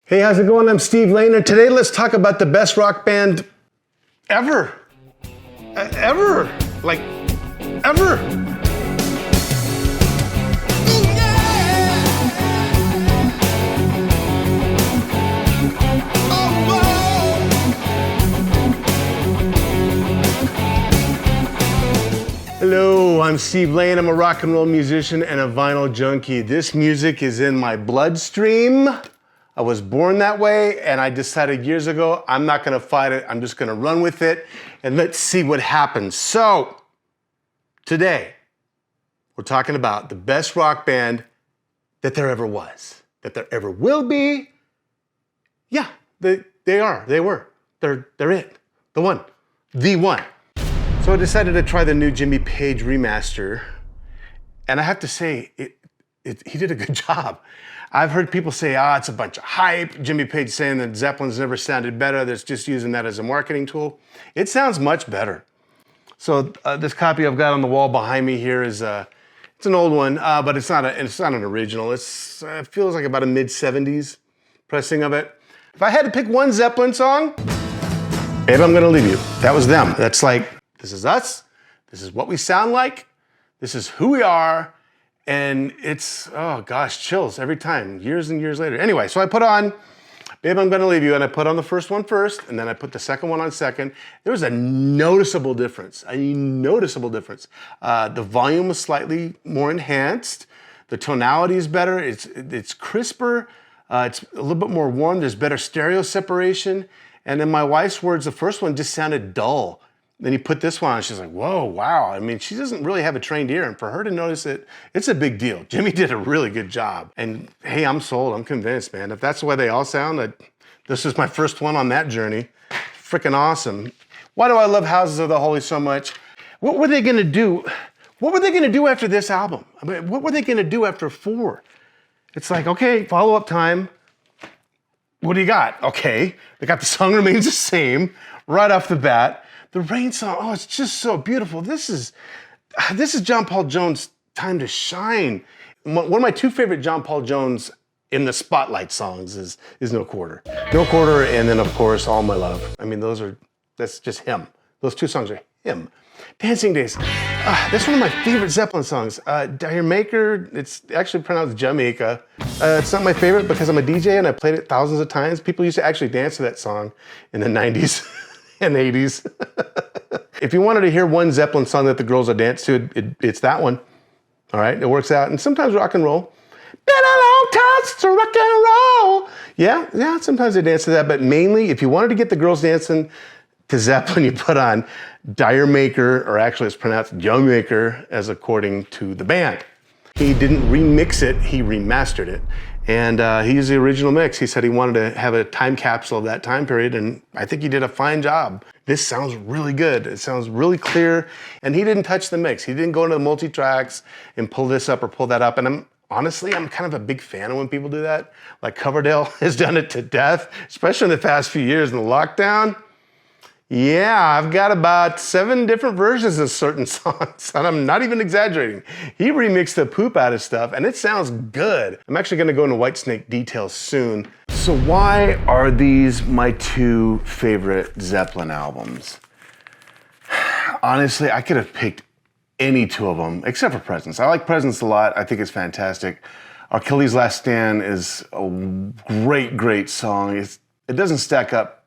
Hey, how's it going? I'm Steve Lane, and today let's talk about the best rock band ever. Ever. Like, ever. Hello, I'm Steve Lane. I'm a rock and roll musician and a vinyl junkie. This music is in my bloodstream. I was born that way, and I decided years ago, I'm not gonna fight it. I'm just gonna run with it, and let's see what happens. So, today, we're talking about the best rock band that there ever was, that there ever will be. Yeah, they were. They're it, the one. So I decided to try the new Jimmy Page remaster, and I have to say, he did a good job. I've heard people say, it's a bunch of hype. Jimmy Page saying that Zeppelin's never sounded better. That's just using that as a marketing tool. It sounds much better. So this copy I've got on the wall behind me here is, it's an old one, but it's not an original. It feels like about a mid-70s pressing of it. If I had to pick one Zeppelin song, Babe, I'm Gonna Leave You. That was them. That's like, this is us. This is what we sound like. This is who we are. And it's, oh gosh, chills every time, years and years later. Anyway, so I put on Babe, I'm Gonna Leave You, and I put on the first one first, and then I put the second one on second. There was a noticeable difference, The volume was slightly more enhanced. The tonality is better, it's crisper, it's a little bit more warm, there's better stereo separation. And in my wife's words, the first one just sounded dull. Then you put this one on, she's like, whoa, wow. I mean, she doesn't really have a trained ear, and for her to notice it, it's a big deal. Jimmy did a really good job. And hey, I'm sold, I'm convinced, man. If that's the way they all sound, this is my first one on that journey. Freaking awesome. Why do I love Houses of the Holy so much? What were they gonna do? What were they gonna do after this album? I mean, what were they gonna do after 4? It's like, okay, follow-up time. What do you got? Okay, they got The Song Remains the Same right off the bat. The Rain song, oh, it's just so beautiful. This is John Paul Jones' time to shine. One of my 2 favorite John Paul Jones in the spotlight songs is No Quarter. No Quarter, and then of course, All My Love. I mean, that's just him. Those 2 songs are him. Dancing Days, that's one of my favorite Zeppelin songs. Dire Maker, it's actually pronounced Jamaica. It's not my favorite because I'm a DJ and I played it thousands of times. People used to actually dance to that song in the 90s. and 80s. If you wanted to hear one Zeppelin song that the girls would dance to, it's that one. All right, it works out. And sometimes rock and roll. Been a long time since rock and roll. Yeah, sometimes they dance to that. But mainly, if you wanted to get the girls dancing to Zeppelin, you put on Dire Maker, or actually it's pronounced Jamaica, as according to the band. He didn't remix it, he remastered it. And he used the original mix. He said he wanted to have a time capsule of that time period, and I think he did a fine job. This sounds really good. It sounds really clear, and he didn't touch the mix. He didn't go into the multi-tracks and pull this up or pull that up, and I'm kind of a big fan of when people do that. Like Coverdale has done it to death, especially in the past few years in the lockdown. Yeah, I've got about 7 different versions of certain songs, and I'm not even exaggerating. He remixed the poop out of stuff, and it sounds good. I'm actually gonna go into Whitesnake details soon. So why are these my 2 favorite Zeppelin albums? Honestly, I could have picked any 2 of them, except for Presence. I like Presence a lot. I think it's fantastic. Achilles' Last Stand is a great song. It doesn't stack up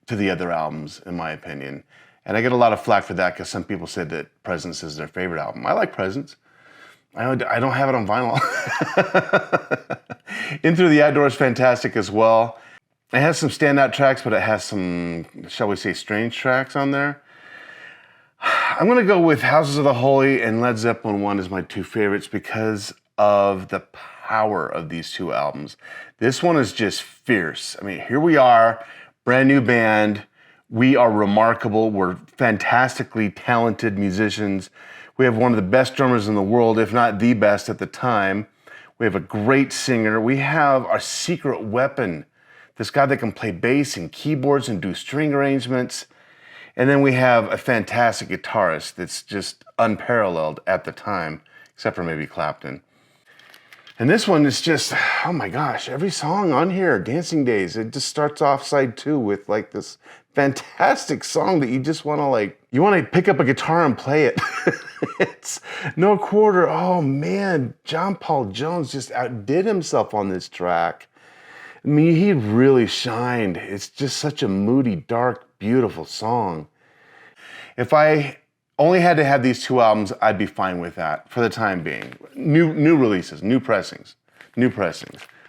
to the other albums, in my opinion. And I get a lot of flack for that because some people said that Presence is their favorite album. I like Presence. I don't have it on vinyl. In Through the Outdoors is fantastic as well. It has some standout tracks, but it has some, shall we say, strange tracks on there. I'm gonna go with Houses of the Holy and Led Zeppelin 1 as my 2 favorites because of the power of these 2 albums. This one is just fierce. I mean, here we are, brand new band. We are remarkable. We're fantastically talented musicians. We have one of the best drummers in the world, if not the best at the time. We have a great singer. We have our secret weapon, this guy that can play bass and keyboards and do string arrangements. And then we have a fantastic guitarist that's just unparalleled at the time, except for maybe Clapton. And this one is just, oh my gosh, every song on here, Dancing Days, it just starts off side 2 with like this fantastic song that you just want to like, you want to pick up a guitar and play it. It's No Quarter. Oh man, John Paul Jones just outdid himself on this track. I mean, he really shined. It's just such a moody, dark, beautiful song. If I only had to have these 2 albums, I'd be fine with that for the time being. New releases, new pressings.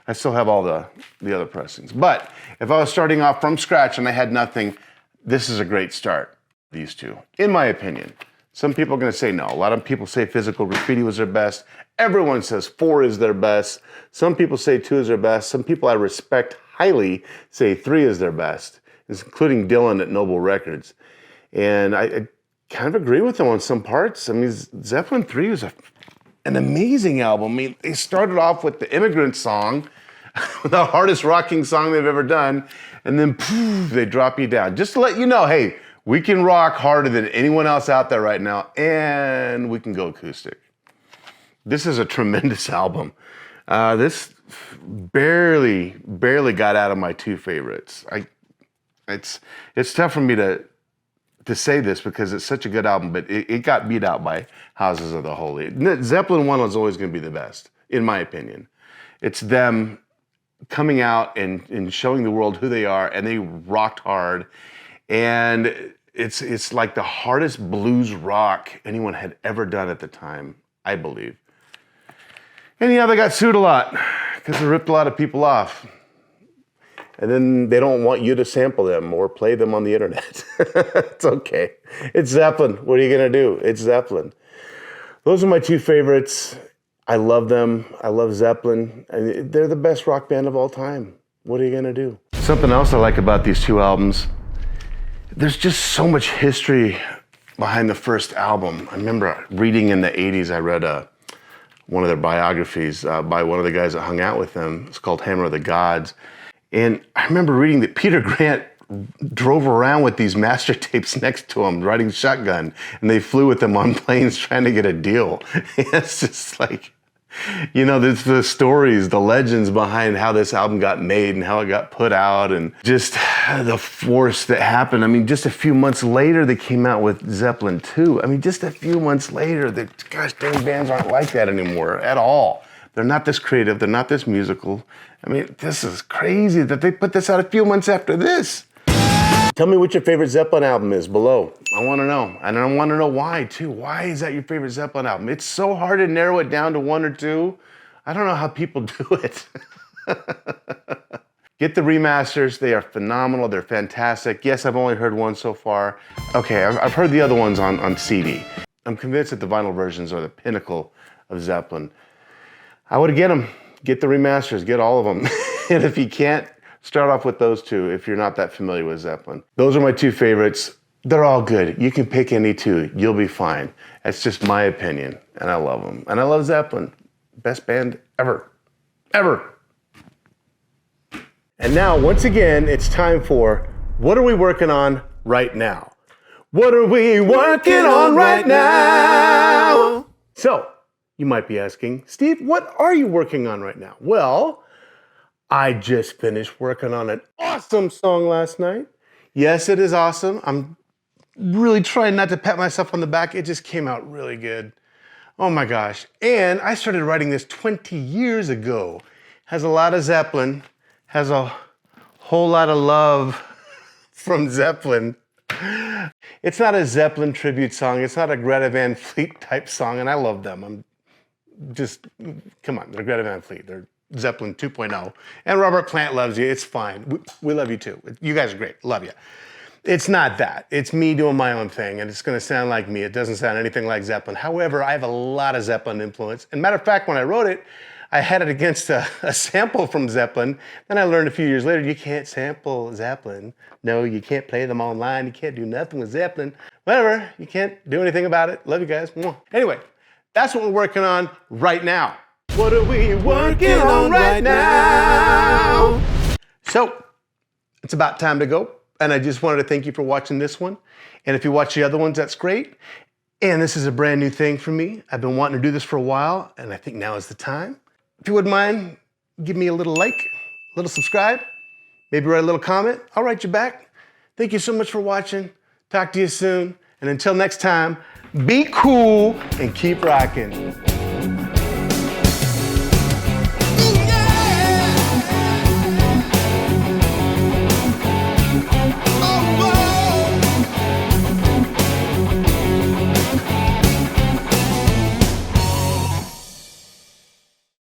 I still have all the other pressings. But if I was starting off from scratch and I had nothing, this is a great start, these 2, in my opinion. Some people are gonna say no. A lot of people say Physical Graffiti was their best. Everyone says 4 is their best. Some people say 2 is their best. Some people I respect highly say 3 is their best, including Dillon at Noble Records. And I kind of agree with them on some parts. I mean, Zeppelin 3 was an amazing album. I mean, they started off with the Immigrant Song, the hardest rocking song they've ever done, and then poof, they drop you down. Just to let you know, hey, we can rock harder than anyone else out there right now, and we can go acoustic. This is a tremendous album. This barely got out of my 2 favorites. It's tough for me to say this because it's such a good album, but it got beat out by Houses of the Holy. Zeppelin 1 was always going to be the best, in my opinion. It's them coming out and showing the world who they are, and they rocked hard. And it's like the hardest blues rock anyone had ever done at the time, I believe. And yeah, they got sued a lot because they ripped a lot of people off. And then they don't want you to sample them or play them on the internet. It's okay. It's Zeppelin. What are you going to do? It's Zeppelin. Those are my 2 favorites. I love them. I love Zeppelin. And they're the best rock band of all time. What are you going to do? Something else I like about these 2 albums, there's just so much history behind the first album. I remember reading in the 80s, I read one of their biographies by one of the guys that hung out with them. It's called Hammer of the Gods. And I remember reading that Peter Grant drove around with these master tapes next to him, riding shotgun, and they flew with them on planes trying to get a deal. It's just like, you know, there's the stories, the legends behind how this album got made and how it got put out, and just the force that happened. I mean, just a few months later, they came out with Zeppelin 2. I mean, just a few months later, gosh dang, bands aren't like that anymore at all. They're not this creative. They're not this musical. I mean, this is crazy that they put this out a few months after this. Tell me what your favorite Zeppelin album is below. I want to know. And I want to know why, too. Why is that your favorite Zeppelin album? It's so hard to narrow it down to 1 or 2. I don't know how people do it. Get the remasters. They are phenomenal. They're fantastic. Yes, I've only heard 1 so far. Okay, I've heard the other ones on CD. I'm convinced that the vinyl versions are the pinnacle of Zeppelin. I would get them. Get the remasters. Get all of them. And if you can't, start off with those 2 if you're not that familiar with Zeppelin. Those are my 2 favorites. They're all good. You can pick any 2. You'll be fine. That's just my opinion, and I love them. And I love Zeppelin. Best band ever. Ever. And now, once again, it's time for What Are We Working On Right Now? What are we working on right now? So, you might be asking, Steve, what are you working on right now? Well, I just finished working on an awesome song last night. Yes, it is awesome. I'm really trying not to pat myself on the back. It just came out really good. Oh my gosh. And I started writing this 20 years ago. Has a lot of Zeppelin, has a whole lot of love from Zeppelin. It's not a Zeppelin tribute song. It's not a Greta Van Fleet type song, and I love them. Come on, they're Greta Van Fleet. They're Zeppelin 2.0. And Robert Plant loves you. It's fine. We love you too. You guys are great. Love you. It's not that. It's me doing my own thing, and it's going to sound like me. It doesn't sound anything like Zeppelin. However, I have a lot of Zeppelin influence. And matter of fact, when I wrote it, I had it against a sample from Zeppelin. Then I learned a few years later, you can't sample Zeppelin. No, you can't play them online. You can't do nothing with Zeppelin. Whatever. You can't do anything about it. Love you guys. Anyway, that's what we're working on right now. What are we working on right now? So, it's about time to go. And I just wanted to thank you for watching this one. And if you watch the other ones, that's great. And this is a brand new thing for me. I've been wanting to do this for a while, and I think now is the time. If you wouldn't mind, give me a little like, a little subscribe, maybe write a little comment. I'll write you back. Thank you so much for watching. Talk to you soon. And until next time, be cool and keep rocking.